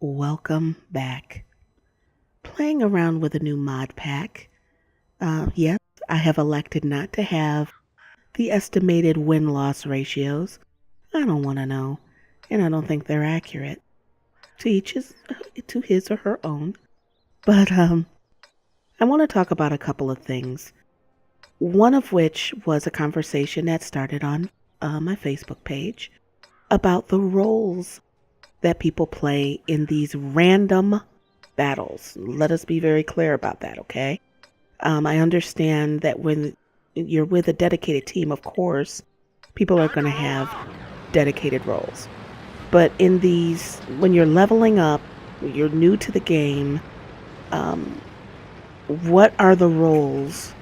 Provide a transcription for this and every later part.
Welcome back. Playing around with a new mod pack. Yes, I have elected not to have the estimated win-loss ratios. I don't want to know, and I don't think they're accurate. To his or her own. But I want to talk about a couple of things. One of which was a conversation that started on my Facebook page about the roles that people play in these random battles. Let us be very clear about that, okay? I understand that when you're with a dedicated team, of course, people are going to have dedicated roles. But in these, when you're leveling up, you're new to the game, um, what are the roles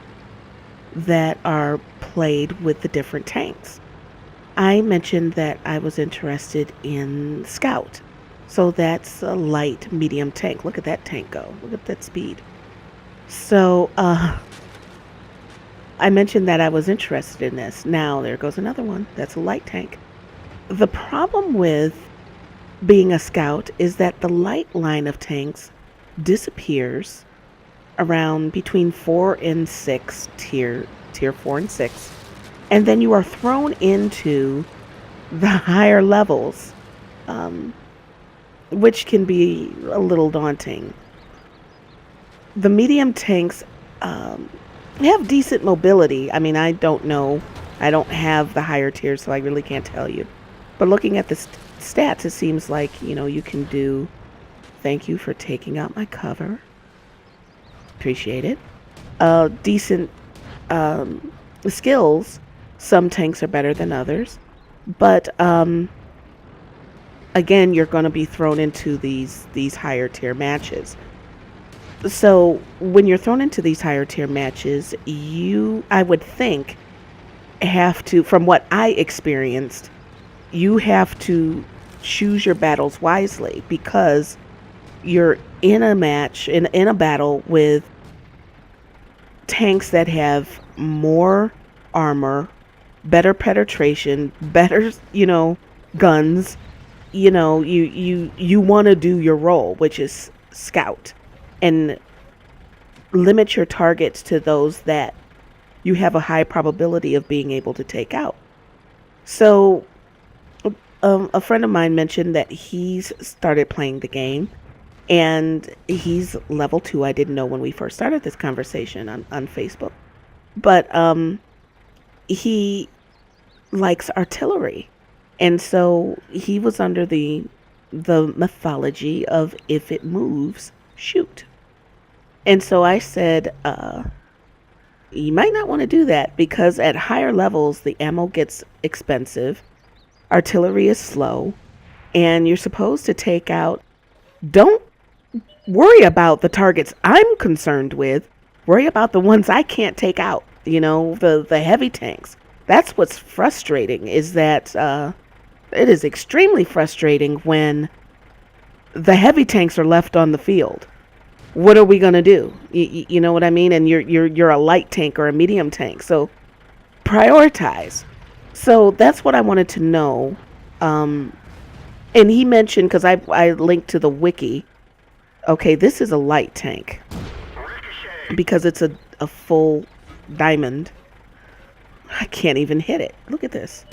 that are played with the different tanks? I mentioned that I was interested in Scout. So that's a light, medium tank. Look at that tank go. Look at that speed. So I mentioned that I was interested in this. Now there goes another one. That's a light tank. The problem with being a Scout is that the light line of tanks disappears around between 4 and 6 tier 4 and 6, and then you are thrown into the higher levels, which can be a little daunting. The medium tanks have decent mobility. I mean, I don't know. I don't have the higher tiers, so I really can't tell you. But looking at the stats, it seems like, you can do. Thank you for taking out my cover. Appreciate it. Decent skills. Some tanks are better than others. But again, you're going to be thrown into these higher tier matches. So when you're thrown into these higher tier matches, I would think, have to, from what I experienced, you have to choose your battles wisely because you're in a match, in a battle with tanks that have more armor, better penetration, better, guns. You want to do your role, which is Scout, and limit your targets to those that you have a high probability of being able to take out. So a friend of mine mentioned that he's started playing the game and he's level 2. I didn't know when we first started this conversation on Facebook, but he likes artillery, and so he was under the mythology of if it moves, shoot. And so I said, you might not want to do that because at higher levels, the ammo gets expensive, artillery is slow, and you're supposed to take out. Don't worry about the targets I'm concerned with. Worry about the ones I can't take out, the heavy tanks. That's what's frustrating, is that it is extremely frustrating when the heavy tanks are left on the field. What are we going to do? You know what I mean? And you're a light tank or a medium tank. So prioritize. So that's what I wanted to know. And he mentioned, because I linked to the wiki. Okay, this is a light tank because it's a full diamond. I can't even hit it. Look at this.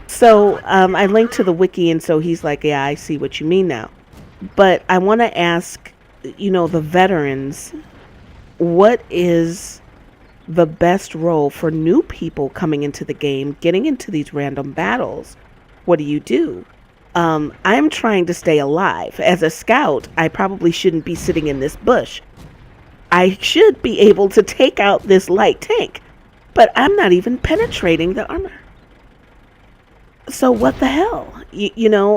So I linked to the wiki, and so he's like, yeah, I see what you mean now. But I want to ask, the veterans, what is the best role for new people coming into the game, getting into these random battles? What do you do? I'm trying to stay alive. As a Scout, I probably shouldn't be sitting in this bush. I should be able to take out this light tank, but I'm not even penetrating the armor. So what the hell?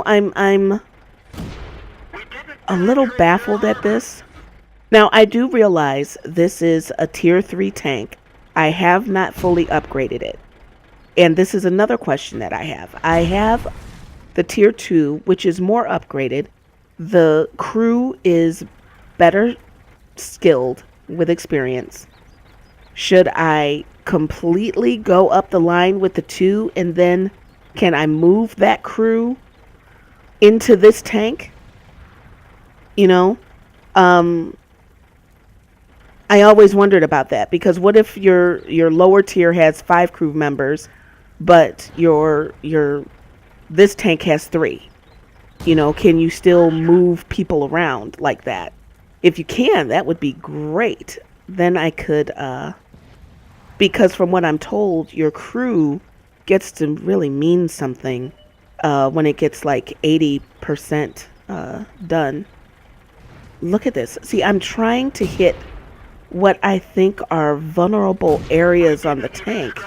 I'm a little baffled at this. Now, I do realize this is a tier 3 tank. I have not fully upgraded it. And this is another question that I have. I have the tier 2, which is more upgraded. The crew is better skilled with experience. Should I completely go up the line with the 2, and then can I move that crew into this tank? you know? Um, I always wondered about that because what if your lower tier has 5 crew members, but your this tank has 3? You know, can you still move people around like that? If you can, that would be great. Then I could, because from what I'm told, your crew gets to really mean something when it gets like 80% done. Look at this. See, I'm trying to hit what I think are vulnerable areas on the tank.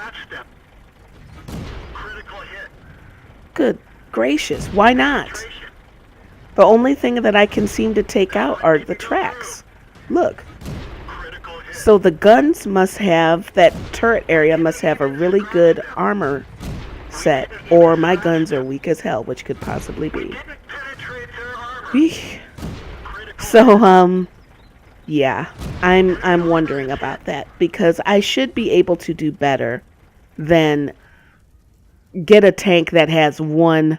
Good gracious, why not? The only thing that I can seem to take out are the tracks. Look. So the guns must have, that turret area must have a really good armor set, or my guns are weak as hell, which could possibly be. Eesh. So, yeah, I'm wondering about that because I should be able to do better than get a tank that has 1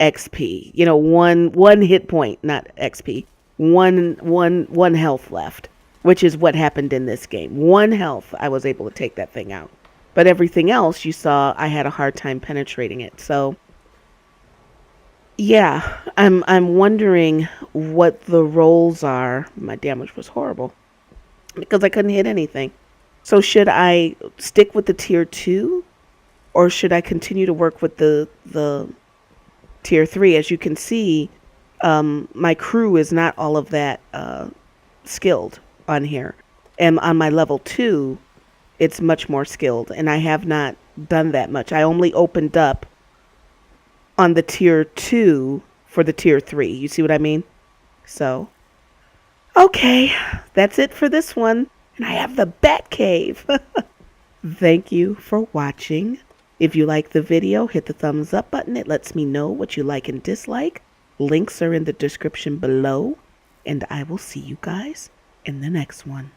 XP. You know, one hit point, not XP. One health left, which is what happened in this game. 1 health, I was able to take that thing out. But everything else you saw, I had a hard time penetrating it. So yeah, I'm wondering what the roles are. My damage was horrible because I couldn't hit anything. So should I stick with the tier 2 or should I continue to work with the tier 3? As you can see, my crew is not all of that skilled on here. And on my level 2, it's much more skilled and I have not done that much. I only opened up on the tier 2 for the tier 3. You see what I mean? So, okay, that's it for this one. And I have the Bat Cave. Thank you for watching. If you like the video, hit the thumbs up button. It lets me know what you like and dislike. Links are in the description below. And I will see you guys in the next one.